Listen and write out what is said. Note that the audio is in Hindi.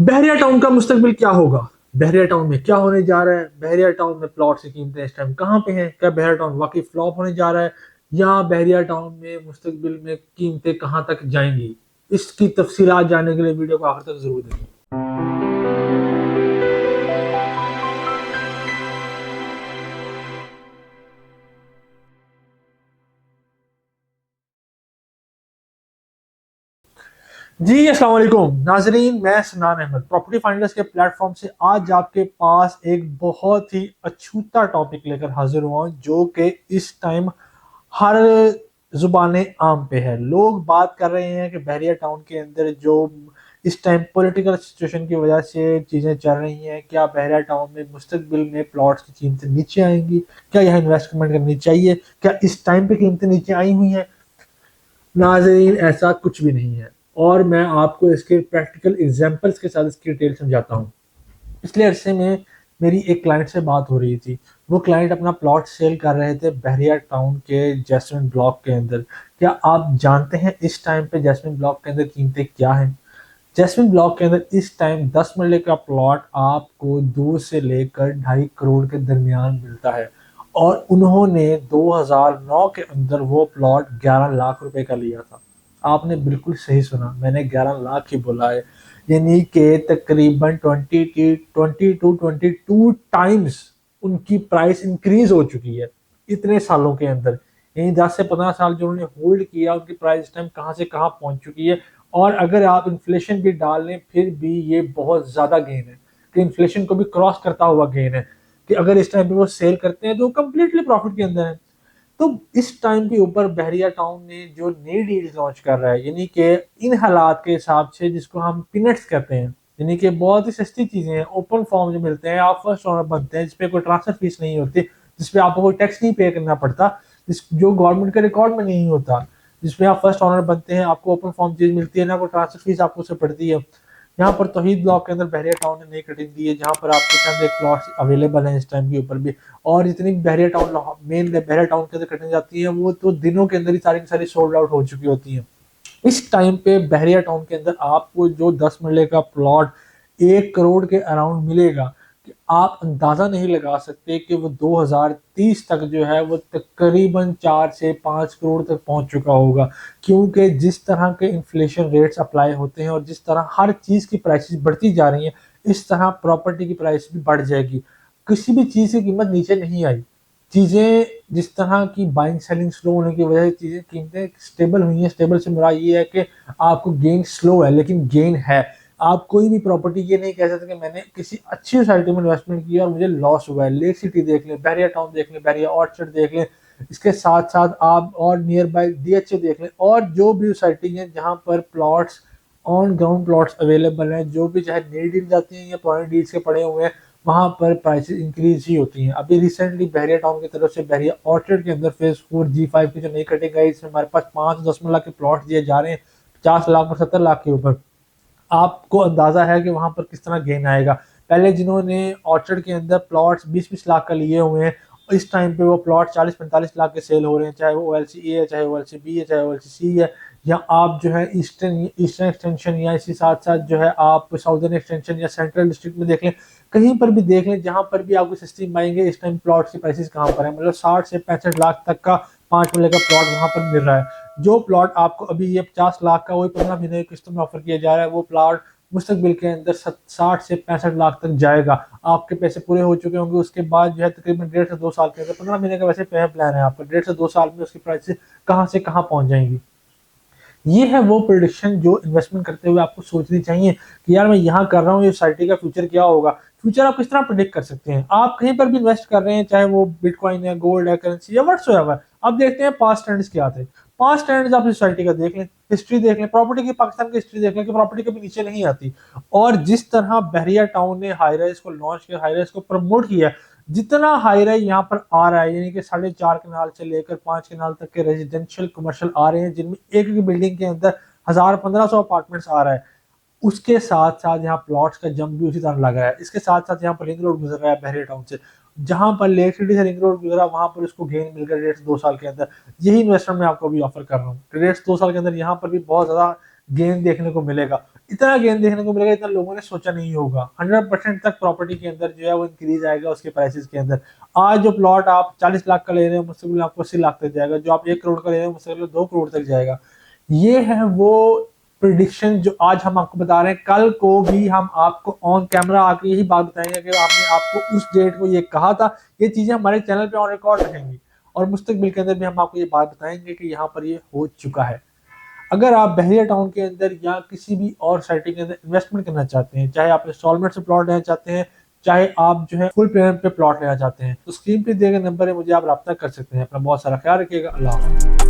बहरिया टाउन का मुस्तकबिल क्या होगा? बहरिया टाउन में क्या होने जा रहा है? बहरिया टाउन में प्लॉट की कीमतें इस टाइम कहाँ पे हैं? क्या बहरिया टाउन वाकई फ्लॉप होने जा रहा है, या बहरिया टाउन में मुस्तकबिल में कीमतें कहाँ तक जाएंगी? इसकी तफसीलात जानने के लिए वीडियो को आखिर तक जरूर देखें। जी अस्सलाम वालेकुम नाजरीन, मैं सनान अहमद प्रॉपर्टी फाइंडर्स के प्लेटफॉर्म से आज आपके पास एक बहुत ही अछूता टॉपिक लेकर हाजिर हुआ हूं, जो कि इस टाइम हर जुबान आम पे है। लोग बात कर रहे हैं कि बहरिया टाउन के अंदर जो इस टाइम पॉलिटिकल सिचुएशन की वजह से चीज़ें चल रही हैं, क्या बहरिया टाउन में मुस्तकबिल में प्लॉट्स की कीमतें नीचे आएंगी? क्या यहाँ इन्वेस्टमेंट करनी चाहिए? क्या इस टाइम पे कीमतें नीचे आई हुई हैं? नाज़रीन, ऐसा कुछ भी नहीं है, और मैं आपको इसके प्रैक्टिकल एग्जांपल्स के साथ इसकी डिटेल समझाता हूँ। पिछले अरसे में मेरी एक क्लाइंट से बात हो रही थी। वो क्लाइंट अपना प्लॉट सेल कर रहे थे बहरिया टाउन के जैस्मिन ब्लॉक के अंदर। क्या आप जानते हैं इस टाइम पे जैस्मिन ब्लॉक के अंदर कीमतें क्या हैं? जैस्मिन ब्लॉक के अंदर इस टाइम 10 मरले का प्लॉट आपको 2 से लेकर 2.5 करोड़ के दरमियान मिलता है, और उन्होंने 2009 के अंदर वो प्लॉट 11 लाख रुपए का लिया था। आपने बिल्कुल सही सुना, मैंने 11 लाख ही बोला है। यानी कि तकरीबन 22 टाइम्स उनकी प्राइस इंक्रीज हो चुकी है इतने सालों के अंदर। यानी 10 से 15 साल जो उन्होंने होल्ड किया, उनकी प्राइस इस टाइम कहाँ से कहाँ पहुंच चुकी है। और अगर आप इन्फ्लेशन भी डाल लें फिर भी ये बहुत ज्यादा गेन है, कि इन्फ्लेशन को भी क्रॉस करता हुआ गेन है, कि अगर इस टाइम पे वो सेल करते हैं तो कंप्लीटली प्रॉफिट के अंदर है। तो इस टाइम के ऊपर बहरिया टाउन ने जो नई डील्स लॉन्च कर रहा है, यानी कि इन हालात के हिसाब से जिसको हम पिनट्स कहते हैं, यानी कि बहुत ही सस्ती चीजें हैं, ओपन फॉर्म जो मिलते हैं, आप फर्स्ट ओनर बनते हैं, जिसपे कोई ट्रांसफर फीस नहीं होती, जिसपे आपको कोई टैक्स नहीं पे करना पड़ता, जो गवर्नमेंट के रिकॉर्ड में नहीं होता, जिसमें आप फर्स्ट ओनर बनते हैं, आपको ओपन फॉर्म चीज मिलती है, ना कोई ट्रांसफर फीस आपको उससे पड़ती है। यहाँ पर तौहीद ब्लॉक के अंदर बहरिया टाउन ने नई कटिंग दी है, जहाँ पर आपके चंद एक प्लॉट्स अवेलेबल हैं इस टाइम के ऊपर भी। और जितनी बहरिया टाउन मेन बहरिया टाउन के अंदर कटिंग जाती है, वो तो दिनों के अंदर ही सारी की सारी सोल्ड आउट हो चुकी होती हैं। इस टाइम पे बहरिया टाउन के अंदर आपको जो 10 मरले का प्लॉट 1 करोड़ के अराउंड मिलेगा, कि आप अंदाजा नहीं लगा सकते कि वो 2030 तक जो है वो तकरीबन 4 से 5 करोड़ तक पहुंच चुका होगा। क्योंकि जिस तरह के इन्फ्लेशन रेट्स अप्लाई होते हैं और जिस तरह हर चीज की प्राइसेस बढ़ती जा रही हैं, इस तरह प्रॉपर्टी की प्राइस भी बढ़ जाएगी। किसी भी चीज की कीमत नीचे नहीं आई। चीजें जिस तरह की बाइंग सेलिंग स्लो होने की वजह से चीजें कीमतें स्टेबल हुई हैं। स्टेबल से मुराद ये है कि आपको गेन स्लो है लेकिन गेन है। आप कोई भी प्रॉपर्टी ये नहीं कह सकते कि मैंने किसी अच्छी सोसाइटी में इन्वेस्टमेंट किया और मुझे लॉस हुआ है। लेक सिटी देख लें, बहरिया टाउन देख लें, बहरिया ऑर्चर्ड देख लें, इसके साथ साथ आप और नियर बाय डीएचए देख लें, और जो भी सोसाइटी है जहाँ पर plots on ground plots available हैं, जो भी चाहे नई डील जाती हैं या पुरानी डील्स के पड़े हुए हैं, वहां पर प्राइसेस इंक्रीज ही होती हैं। अभी रिसेंटली बहरिया टाउन की तरफ से बहरिया ऑर्चर्ड के अंदर फेज 4 G5 की जो नई कटिंग आई, इसमें हमारे पास 5-10 लाख के प्लॉट दिए जा रहे हैं, 50 लाख और 70 लाख के ऊपर। आपको अंदाजा है कि वहां पर किस तरह गेन आएगा। पहले जिन्होंने ऑर्चर्ड के अंदर प्लॉट्स 20-20 लाख का लिए हुए हैं, इस टाइम पे वो प्लॉट 40-45 लाख के सेल हो रहे हैं, चाहे वो OLC ए है, चाहे OLC बी है, चाहे OLC सी है, या आप जो है ईस्टर्न ईस्टर्न एक्सटेंशन, या इसी साथ साथ जो है आप साउदर्न एक्सटेंशन या सेंट्रल डिस्ट्रिक्ट में देख लें, कहीं पर भी देख लें, जहां पर भी आपको सस्ती पाएंगे। इस टाइम प्लॉट की प्राइसेस कहाँ पर है, मतलब 60 से 65 लाख तक का 5 मरले का प्लॉट वहां पर मिल रहा है। जो प्लॉट आपको अभी ये 50 लाख का वही 15 महीने की किस्तों में ऑफर किया जा रहा है, वो प्लॉट मुस्तकबिल के अंदर 60 से 65 लाख तक जाएगा। आपके पैसे पूरे हो चुके होंगे, उसके बाद जो है तकरीबन 1.5 से 2 साल के अंदर, 15 महीने का वैसे प्लान है आपका, 1.5 से 2 साल में उसकी प्राइस कहाँ से कहाँ पहुंच जाएंगी। ये है वो प्रोडिक्शन जो इन्वेस्टमेंट करते हुए आपको सोचनी चाहिए, कि यार मैं यहाँ कर रहा हूँ, ये सोसाइटी का फ्यूचर क्या होगा। फ्यूचर आप किस तरह प्रिडिक्ट कर सकते हैं? आप कहीं पर भी इन्वेस्ट कर रहे हैं, चाहे वो बिटकॉइन है, गोल्ड है, करेंसी या व्हाट्सएवर, आप देखते हैं पास्ट ट्रेंड्स क्या थे। पास्ट ट्रेंड्स आप सोसाइटी का देख लें, हिस्ट्री देख लें, प्रॉपर्टी की पाकिस्तान की हिस्ट्री देख लें, कि प्रॉपर्टी कभी नीचे नहीं आती। और जिस तरह बहरिया टाउन ने हाई राइज को लॉन्च किया, हाई राइज को प्रमोट किया, जितना हाई राइज यहाँ पर आ रहा है, यानी कि 4.5 कनाल से लेकर 5 कनाल तक के रेजिडेंशियल कमर्शियल आ रहे हैं, जिनमें एक एक बिल्डिंग के अंदर 1000-1500 अपार्टमेंट्स आ रहा है। उसके साथ साथ यहाँ प्लॉट्स का जंप भी उसी तरह लग रहा है। इसके साथ साथ यहाँ पर रिंग रोड गुजर रहा है बहरिया टाउन से, जहां पर लेक सिटी से रिंग रोड गुजरा, वहां पर उसको गेन मिलकर 1.5 से 2 साल के अंदर। यही इन्वेस्टमेंट मैं आपको अभी ऑफर कर रहा हूँ, 1.5 से 2 साल के अंदर यहाँ पर भी बहुत ज्यादा गेन देखने को मिलेगा। इतना गेन देखने को मिलेगा, इतना लोगों ने सोचा नहीं होगा। 100% तक प्रॉपर्टी के अंदर जो है वो इंक्रीज आएगा उसके प्राइसेस के अंदर। आज जो प्लॉट आप 40 लाख का ले रहे हैं, मुस्तकबिल आपको 80 लाख तक जाएगा। जो आप 1 करोड़ का ले रहे हैं, मुस्तकबिल 2 करोड़ तक जाएगा। ये है वो प्रिडिक्शन जो आज हम आपको बता रहे हैं। कल को भी हम आपको ऑन कैमरा आके यही बात बताएंगे कि आपने आपको उस डेट को ये कहा था। ये चीजें हमारे चैनल पे ऑन रिकॉर्ड रहेंगी और मुस्तकबिल के अंदर भी हम आपको ये बात बताएंगे कि यहाँ पर ये हो चुका है। अगर आप बहरिया टाउन के अंदर या किसी भी और साइट के अंदर इन्वेस्टमेंट करना चाहते हैं, चाहे आप इंस्टॉलमेंट से प्लॉट लेना चाहते हैं, चाहे आप जो है फुल पेमेंट पे प्लॉट लेना चाहते हैं, तो स्क्रीन पे दिए गए नंबर है, मुझे आप रब्ता कर सकते हैं। अपना बहुत सारा ख्याल रखिएगा। अल्लाह हाफ़िज़।